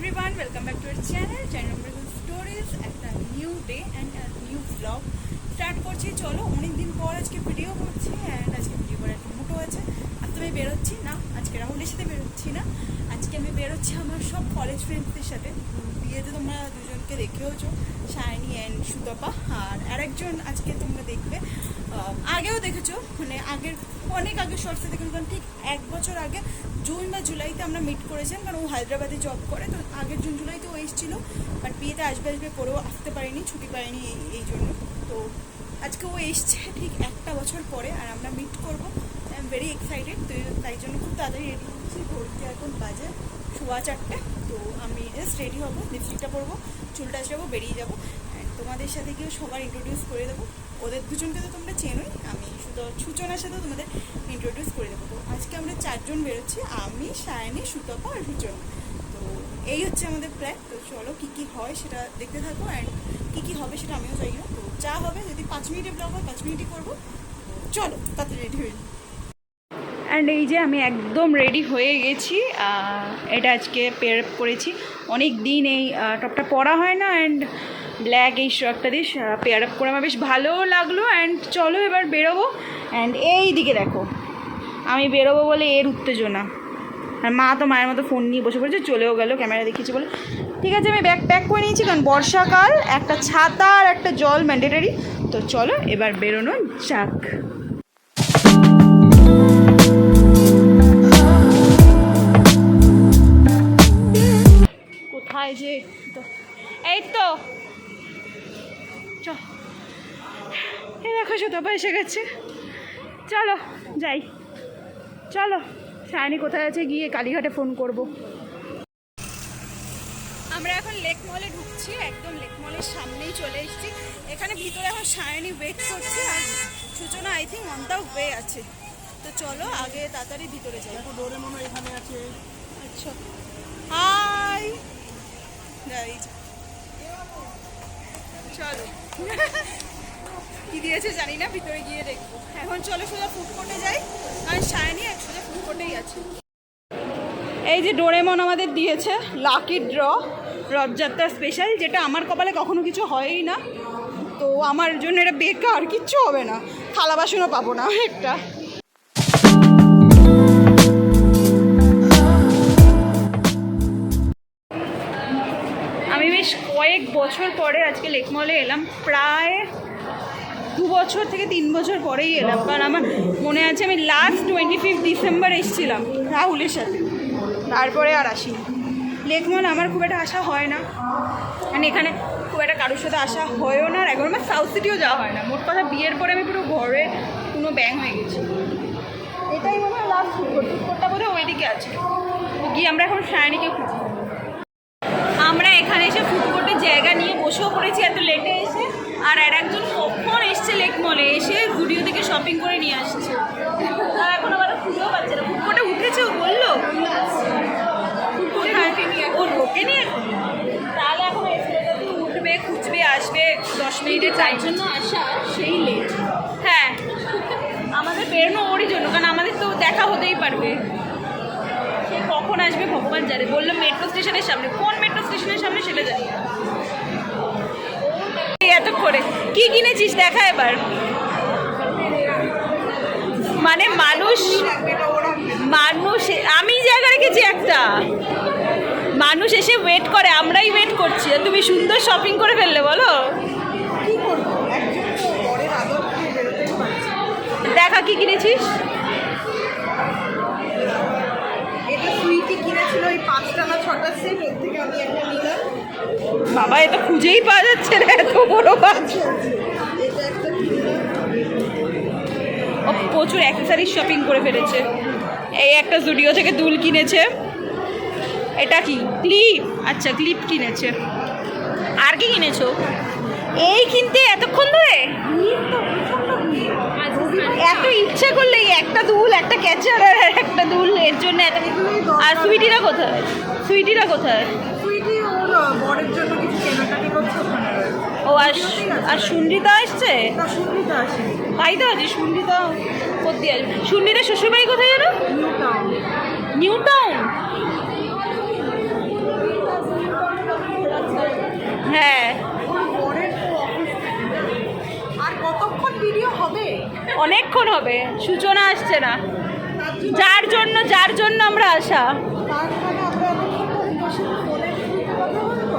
everyone, welcome back to our channel Stories. একটা new day and new blog start করছি। চলো, অনেকদিন পর আজকে ভিডিও করছি অ্যান্ড আজকে ভিডিও করার একটা মোটো আছে। আর তো আমি বেরোচ্ছি না, আজকে রাহুলের সাথে বেরোচ্ছি না, আজকে আমি বেরোচ্ছি আমার সব কলেজ ফ্রেন্ডসদের সাথে। বিয়েতে তোমরা দুজনকে দেখেওছো, শাইনি অ্যান্ড সুতপা, আর একজন আজকে তোমরা দেখবে। আগেও দেখেছো, মানে আগের অনেক আগে শর্টসে দেখুন, কারণ ঠিক 1 বছর আগে জুন বা জুলাইতে আমরা মিট করেছিলাম, কারণ ও হায়দ্রাবাদে জব করে, তো আগের জুন জুলাইতে ও এসেছিল, বাট বিয়েতে আসবে করেও আসতে পারিনি, ছুটি পাইনি এই জন্য। তো আজকে ও এসছে ঠিক 1 বছর পরে, আর আমরা মিট করবো। I am very excited. তো তাই জন্য খুব তাড়াতাড়ি রেডি হচ্ছি। ঘড়িতে এখন বাজে 4:15। তো আমি জাস্ট রেডি হবো, লিপস্টিকটা পরবো, চুলটা আঁচড়াবো, বেরিয়ে যাবো। অ্যান্ড তোমাদের সাথে গিয়েও সবার ইন্ট্রোডিউস করে দেবো। ওদের দুজনকে তো তোমরা চেনোই, আমি শুধু সূচনার সাথেও তোমাদের ইন্ট্রোডিউস করে দেবো। তো আজকে আমরা 4 জন বেরোচ্ছি, আমি, শায়নি, সুতপা আর সূচনা। তো এই হচ্ছে আমাদের প্ল্যান। তো চলো, কী কী হয় সেটা দেখতে থাকো, অ্যান্ড কী কী হবে সেটা আমিও জানি না। তো যা হবে, যদি 5 মিনিটের ব্লগ হয় 5 মিনিটই করবো। চলো তাড়াতাড়ি রেডি হয়ে। অ্যান্ড এই যে আমি একদম রেডি হয়ে গেছি। এটা আজকে পেয়ার আপ করেছি, অনেক দিন এই টপটা পরা হয় না, অ্যান্ড ব্ল্যাক এই শার্টটা দিয়ে পেয়ার আপ করে আমার বেশ ভালোও লাগলো। অ্যান্ড চলো এবার বেরোবো। অ্যান্ড এই দিকে দেখো, আমি বেরোবো বলে এর উত্তেজনা, আর মা তো মায়ের মতো ফোন নিয়ে বসে পড়েছে, চলেও গেল, ক্যামেরা দেখিয়েছি বলে। ঠিক আছে, আমি ব্যাগ প্যাক করে নিয়েছি, কারণ বর্ষাকাল, একটা ছাতা আর একটা জল ম্যান্ডেটারি। তো চলো এবার বেরোনো যাক। কোথায় যে, এই তো এই দেখো সুতপা এসে গেছে। চলো যাই, চলো। শায়নি কোথায় আছে, গিয়ে কালীঘাটে ফোন করব। আমরা এখন লেক মলে ঢুকছি, একদম লেক মলের সামনেই চলে এসেছি। এখানে ভিতরে এখন শায়নি ওয়েট করছে, আর সূচনা I think on the way আছে। তো চলো আগে তাড়াতাড়ি ভিতরে যাই। এখানে আছে। আচ্ছা, হাই গাইজ, চলো। কি দিয়েছে জানি না, ভিতরে গিয়ে দেখবো। এখন চলো সোজা ফুড কোর্টে যাই, কারণ শায়নি সোজা ফুড কোর্টেই আছে। এই যে ডোরেমন আমাদের দিয়েছে লাকি ড্র, রথযাত্রা স্পেশাল, যেটা আমার কপালে কখনো কিছু হয়ই না। তো আমার জন্য এটা বেকার, কিচ্ছু হবে না, থালা বাসনও পাবো না একটা। আমি বেশ কয়েক বছর পরে আজকে লেক মলে এলাম, প্রায় 2 বছর থেকে 3 বছর পরেই এলাম। কারণ আমার মনে আছে আমি লাস্ট 25 ডিসেম্বর এসেছিলাম রাহুলের সাথে, তারপরে আর আসিনি। লেক মল আমার খুব একটা আসা হয় না, মানে এখানে খুব একটা কারোর সাথে আসা হয়ও না, আর একবার আমার সাউথ সিটিও যাওয়া হয় না। মোট কথা বিয়ের পরে আমি পুরো ঘরে কোনো ব্যাং হয়ে গেছি। এটাই মনে হয় লাস্ট ফুডকোর্টটা বোধহয় ওইদিকে আছে। গিয়ে আমরা এখন শায়নিকে খুঁজি। আমরা এখানে এসে ফুডকোর্টে জায়গা নিয়ে বসেও পড়েছি এত লেটে এসে, আর একজন কখন এসছে লেক মলে, এসে জুডিও থেকে শপিং করে নিয়ে আসছে। আর এখন আবার খুঁজেও পাচ্ছে না, ফুডকোর্টে উঠেছে, ও বললো ও ঢোকে নিয়ে, তাহলে এখন উঠবে, খুঁজবে, আসবে 10 মিনিটের টাইম জন্য আসা, সেই লেট। হ্যাঁ, আমাদের বেরোনো ওরই জন্য, কারণ আমাদের তো দেখা হতেই পারবে। সে কখন আসবে ভগবান জানে। বললো মেট্রো স্টেশনের সামনে, কোন মেট্রো স্টেশনের সামনে সেটা জানি না। এত করে কি কিনেছিস দেখা এবার। মানে মানুষ আমি জায়গা রেখেছি একটা, মানুষ এসে ওয়েট করে, আমরাই ওয়েট করছি, আর তুমি সুন্দর শপিং করে ফেললে। বলো কি করবো, দেখা কি কিনেছিস। বাবা, এ তো খুঁজেই পাওয়া যাচ্ছে না, এত বড় বাচ্চা। ও প্রচুর অ্যাক্সেসরিজ শপিং করে ফেলেছে। এই একটা জুডিও থেকে দুল কিনেছে, এটা কি ক্লিপ, আচ্ছা ক্লিপ কিনেছে। আর কি কিনেছো এই কিনতে এতক্ষণ ধরে? এত ইচ্ছে করলে একটা দুল, একটা ক্যাচার আর একটা দুল, এর জন্য এত। আর সুইটিরা কোথায়, সুইটিরা কোথায়? বরের জন্য কিছু কেনাকাটি করছে ওখানে। ও আর সুন্দ্রিতা আসছে? তাই তো আছে, সুন্দ্রিতা কোথায় আসবে? সুন্দ্রিতা শ্বশুরবাড়ি কোথায় যেন? New town. অনেকক্ষণ হবে, সূচনা আসছে না, যার জন্য আমরা আসা।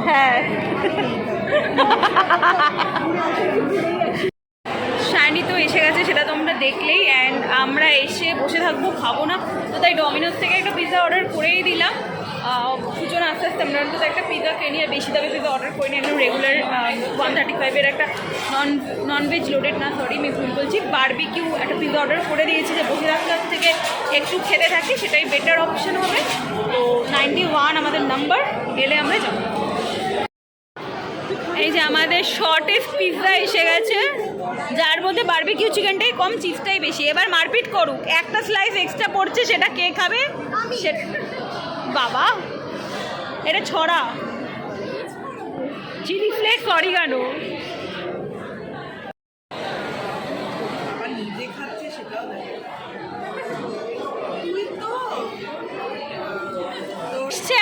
হ্যাঁ শাইনি তো এসে গেছে, সেটা তোমরা দেখলেই। অ্যান্ড আমরা এসে বসে থাকবো, খাবো না, তো তাই ডমিনোজ থেকে একটা পিৎজা অর্ডার করেই দিলাম। সূচনা আস্তে আস্তে আমরা তো একটা পিৎজা কিনি, আর বেশি দামে পিৎজা অর্ডার করি না, একদম রেগুলার 135-এর একটা ননভেজ লোডেড, না সরি আমি ভুল বলছি, বারবিকিউ একটা পিৎজা অর্ডার করে দিয়েছি, যে বসে থাকার থেকে একটু খেতে থাকি, সেটাই বেটার অপশন হবে। তো 91 আমাদের নাম্বার, গেলে আমরা যাবো। এই যে আমাদের শর্টেস্ট পিৎজা এসে গেছে, যার মধ্যে বারবিকিউ চিকেনটাই কম, চিজটাই বেশি। এবার মারপিট করুক, একটা স্লাইস এক্সট্রা পড়ছে, সেটা কে খাবে? বাবা এটা ছড়া, চিলি ফ্লেক্স, অরিগানো।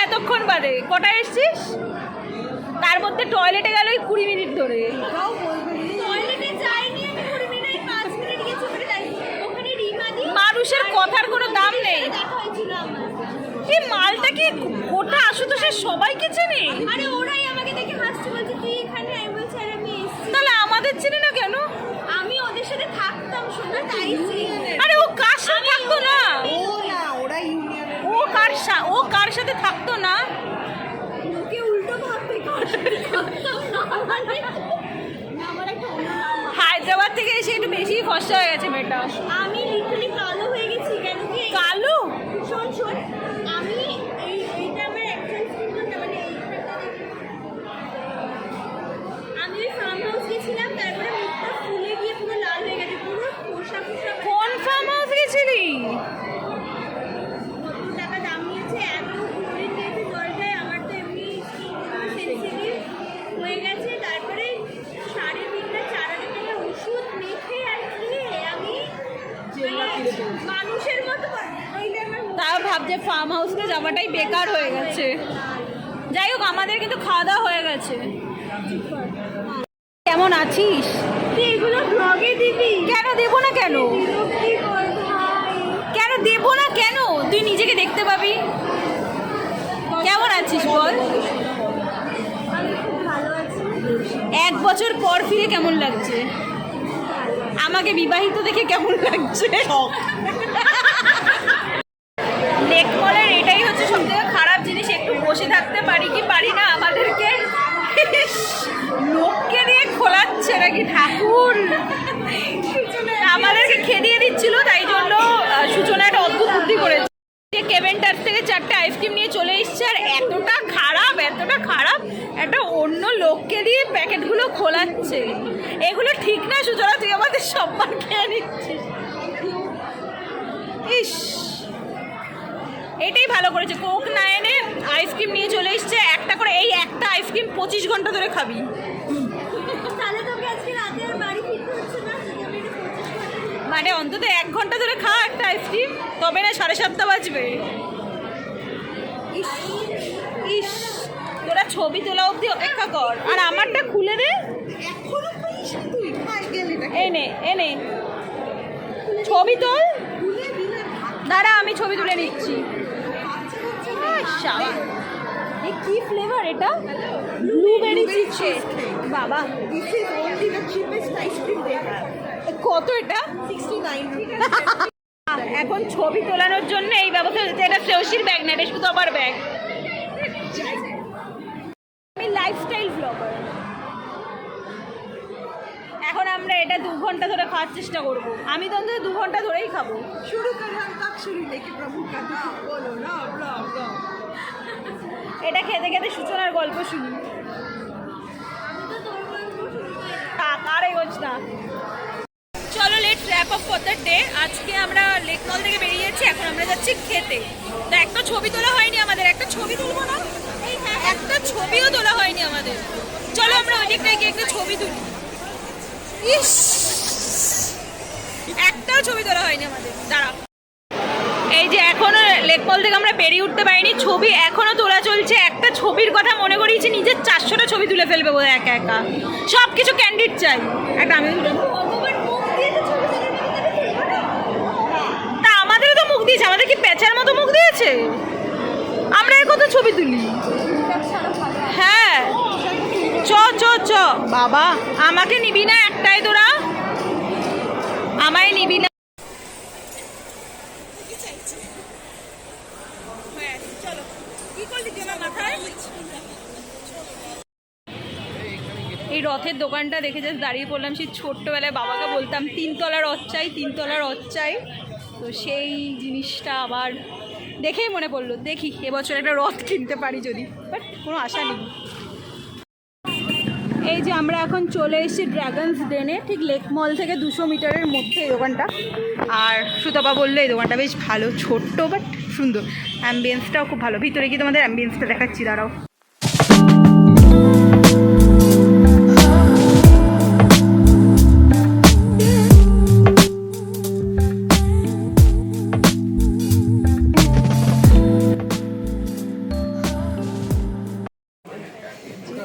এতক্ষণ বাদে কটায় এসছিস? তার মধ্যে টয়লেটে গেল 20 মিনিট ধরে। মানুষের কথার কোনো দাম নেই। এই মালটা কি গোটা আশুতোষের সবাইকে চেনে? আরে ওরাই আমাকে দেখে হাসছে, বলছে তুই এখানে, আমি বলছি আরে আমি এসেছি। তাহলে আমাদের চেনে না কেন? আমি ওদের সাথে থাকতাম, শোনা তাই। আরে ও কার সাথে থাকতো না? ওরা ইউনিয়ন। ও কার সাথে থাকতো না? ওকে উল্টো ভাবতে কার সাথে থাকতাম না, মানে আমার একটা অন্য নাম। হায়দ্রাবাদ থেকে এসে একটু বেশি ফর্সা হয়ে গেছে মেয়েটা। আমি লিটারালি কালো হয়ে গেছি। কেন কি কালো? শোন শোন, আমি এইটা আমার অ্যাকচুয়াল স্কিন না, মানে আমি ওই ফার্ম হাউস গেছিলাম, তারপরে মুখটা ফুলে গিয়ে পুরো লাল হয়ে গেছে, পুরো ফোসা ফোসা। কোন ফার্ম হাউস গেছিলি? কত টাকা দাম নিয়েছে, এত ক্লোরিন দিয়েছে জলটায়, আমার তো এমনি স্কিন সেনসিটিভ হয়ে গেছে। তারপরে 4.5 টাকা ওষুধ মেখে আর খেয়ে আমি মানুষের মতো তাও ভাবছে ফার্ম হাউসে যাওয়াটাই বেকার হয়ে গেছে। যাই হোক, আমাদের কিন্তু খাওয়া দাওয়া হয়ে গেছে। কেমন আছিস? এগুলো ব্লগে দিবি? কেন দেবো না? কেন কি কর ভাই, কেন দেবো না? কেন? তুই নিজেকে দেখতে পাবি। কেমন আছিস বল? আমি খুব ভালো আছি। 1 বছর পর ফিরে কেমন লাগছে? আমাকে বিবাহিত দেখে কেমন লাগছে? লেক মলের এটাই হচ্ছে সবথেকে খারাপ জিনিস, একটু বসে থাকতে পারি কি পারি না। আমাদেরকে লোককে দিয়ে খোলাচ্ছে নাকি ঠাকুর, আমাদেরকে খেদিয়ে দিচ্ছিল, তাই জন্য সূচনা একটা অদ্ভুত বুদ্ধি করেছে, যে কেভেন্টার থেকে 4টে আইসক্রিম নিয়ে চলে এসছে, আর এতটা খারাপ একটা অন্য লোককে দিয়ে প্যাকেটগুলো খোলাচ্ছে। এগুলো ঠিক না সূচনা, তুই আমাদের সম্মান খেয়ে নিচ্ছিস। ইস, এটাই ভালো করেছে, কোক না এনে আইসক্রিম নিয়ে চলে এসছে একটা করে। এই একটা আইসক্রিম 25 ঘন্টা ধরে খাবি। তাহলে তোকে আজকে রাতে আর বাড়ি ফিরতে হচ্ছে না, মানে অন্তত 1 ঘন্টা ধরে খা একটা আইসক্রিম, তবে না 7:30 বাজবে। ইস ইস, তোরা ছবি তোলা অবধি অপেক্ষা কর, আর আমারটা খুলে দে। এখনো খুলিস না তুই? খাই গেলে এনে ছবি তোল। দাঁড়া, আমি ছবি তুলে নিচ্ছি। কি ফ্লেভার এটা? Blueberry cheese. বাবা, this is only the cheapest ice cream they have. কত এটা? 69। এখন ছবি তোলানোর জন্য এই ব্যবস্থা হচ্ছে। এটা শ্রেয়সীর ব্যাগ না, এটা শুধু আমার ব্যাগ। আমি লাইফস্টাইল ব্লগার। এখন আমরা এটা 2 ঘন্টা ধরে খাওয়ার চেষ্টা করবো। আমি তো অন্তত 2 ঘন্টা ধরেই খাবো। शुरू कर हम तक शुरू लेके प्रभु का नाम बोलो ना ब्लॉग। এটা খেতে খেতে সূচনার গল্প শুনি। আর এগোছ না। চলো, let's wrap up for the day. আজকে আমরা লেক মল থেকে বেরিয়ে যাচ্ছি, এখন আমরা যাচ্ছি খেতে। তো একটা ছবি তোলা হয়নি আমাদের, একটা ছবি তুলবো না? একটা ছবিও তোলা হয়নি আমাদের। চলো আমরা অনেকটাই গিয়ে একটা ছবি তুলি। ইস, একটাও ছবি তোলা হয়নি আমাদের। দাঁড়া, এই যে এখনো লেক মল থেকে আমরা বেরিয়ে উঠতে পারিনি, ছবি এখনো তোলা চলছে। একটা ছবির কথা মনে করিয়েছি, নিজের 400টা ছবি তুলে ফেলবে বোধ একা একা। সব কিছু ক্যান্ডিড চাই। একটা আমি ইস আমাদের কি পেঁচার মতো মুখ দিয়েছে, আমরা এর কত ছবি তুলি। হ্যাঁ চ চ চ বাবা, আমাকে নিবি না একটাই তোরা, আমায় নিবি না। চলো কি করলি তুই আমার মাথায়? এই রথের দোকানটা দেখে জাস্ট দাঁড়িয়ে পড়লাম। সেই ছোট্টবেলায় বাবাকে বলতাম 3 তলা রথ চাই, 3 তলা রথ চাই। তো সেই জিনিসটা আবার দেখেই মনে পড়লো, দেখি এবছর একটা রথ কিনতে পারি যদি, বাট কোনো আশা নেই। এই যে আমরা এখন চলে এসেছি ড্রাগনস ডেনে, ঠিক লেক মল থেকে 200 মিটারের মধ্যে এই দোকানটা। আর সুতপা বললো এই দোকানটা বেশ ভালো, ছোট্ট বাট সুন্দর, অ্যাম্বিয়েন্সটাও খুব ভালো। ভিতরে গিয়ে তোমাদের অ্যাম্বিয়েন্সটা দেখাচ্ছি, দাঁড়াও।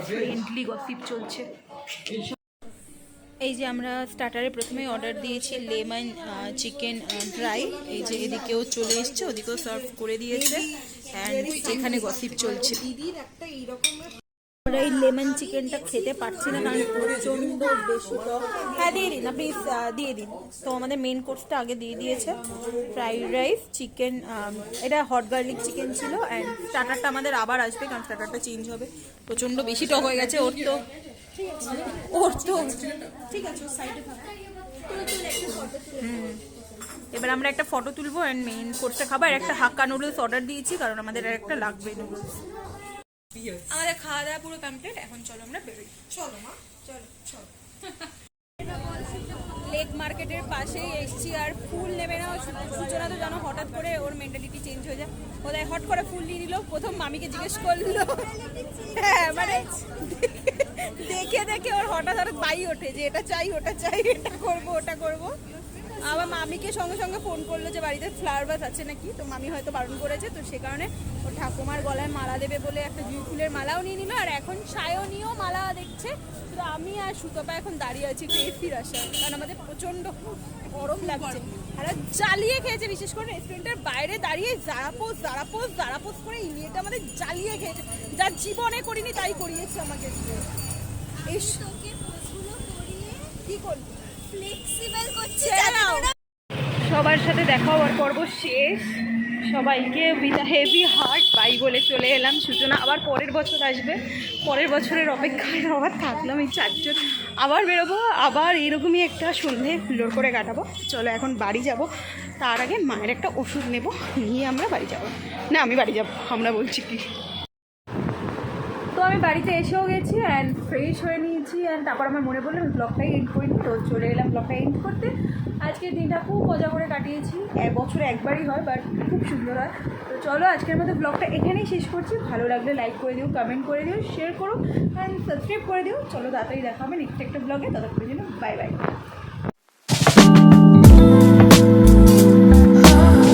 ফ্রেন্ডলি গসিপ চলছে। এই যে আমরা স্টার্টারে প্রথমে অর্ডার দিয়েছি লেমন চিকেন ড্রাই, এই যে এদিকেও চলে এসছে, ওদিকেও সার্ভ করে দিয়েছে, অ্যান্ড এখানে গসিপ চলছে। আমরা এই লেমন চিকেনটা খেতে পারছি না কারণ প্রচণ্ড বেশি টক। হ্যাঁ দিয়ে দিন, প্লিজ দিয়ে দিন। তো আমাদের মেন কোর্সটা আগে দিয়ে দিয়েছে, ফ্রাইড রাইস, চিকেন, এটা হট গার্লিক চিকেন ছিল, অ্যান্ড স্টার্টারটা আমাদের আবার আসবে কারণ স্টার্টারটা চেঞ্জ হবে। প্রচণ্ড বেশি টক হয়ে গেছে ওর তো ঠিক আছে সাইডে থাক। এবার আমরা একটা ফটো তুলবো অ্যান্ড মেইন কোর্সটা খাবো। আর একটা হাক্কা নুডলস অর্ডার দিয়েছি কারণ আমাদের আর একটা লাগবে নুডলস। আমাদের খাওয়া দাওয়া পুরো কমপ্লিট, এখন চলো আমরা বেরোই। চলো মা, চলো চলো। লেক মার্কেটের পাশেই এসছি, আর ফুল নেবে না সূচনা তো জানো, হঠাৎ করে ওর মেন্টালিটি চেঞ্জ হয়ে যায়। ওদের হট করে ফুল নিয়ে নিল, প্রথম মামিকে জিজ্ঞেস করলো, হ্যাঁ মানে দেখে দেখে ওর হঠাৎ বাই ওঠে যে এটা চাই ওটা চাই, এটা করবো ওটা করবো। আবার মামিকে সঙ্গে সঙ্গে ফোন করলো যে বাড়িতে ফ্লাওয়ার ভাস আছে নাকি, তো মামি হয়তো বারণ করেছে, তো সে কারণে ওর ঠাকুমার গলায় মালা দেবে বলে একটা জুঁই ফুলের মালাও নিয়ে নিল, আর এখন সায়নীও মালা দেখছে। তো আমি আর সুতপা এখন দাঁড়িয়ে আছি একটু এসির আশায়, কারণ আমাদের প্রচণ্ড গরম লাগছে। আর জ্বালিয়ে খেয়েছে, বিশেষ করে রেস্টুরেন্টের বাইরে দাঁড়িয়ে জারাপোজ করে এই মেয়েটা আমাদের জ্বালিয়ে খেয়েছে, যা জীবনে করিনি তাই করিয়েছে আমাকে। কি করবি, ফ্লেক্সিবল করছে। সবার সাথে দেখা হওয়ার পর্ব শেষ, সবাইকে with a heavy heart bye বলে চলে এলাম। সূচনা আবার পরের বছর আসবে, পরের বছরের অপেক্ষায় আবার থাকলাম এই 4 জন। আবার বেরোবো, আবার এরকমই একটা সন্ধে লোর করে কাটাবো। চলো এখন বাড়ি যাব, তার আগে মায়ের একটা ওষুধ নেব, নিয়ে আমরা বাড়ি যাব। না আমি বাড়ি যাব, আমরা বলছি কি। তো আমি বাড়িতে এসেও গেছি অ্যান্ড ফ্রেশ হয়ে নিয়েছি, অ্যান্ড তারপর আমার মনে পড়লো আমি ব্লগটাই এন্ড করিনি, তো চলে এলাম ব্লগটা এন্ড করতে। আজকের দিনটা খুব মজা করে কাটিয়েছি, বছরে একবারই হয় বাট খুব সুন্দর হয়। তো চলো আজকের মধ্যে ব্লগটা এখানেই শেষ করছি। ভালো লাগলে লাইক করে দিও, কমেন্ট করে দিও, শেয়ার করো অ্যান্ড সাবস্ক্রাইব করে দিও। চলো তাড়াতাড়ি দেখা হবে নেক্সট একটা ব্লগে, ততক্ষণের জন্য বাই বাই।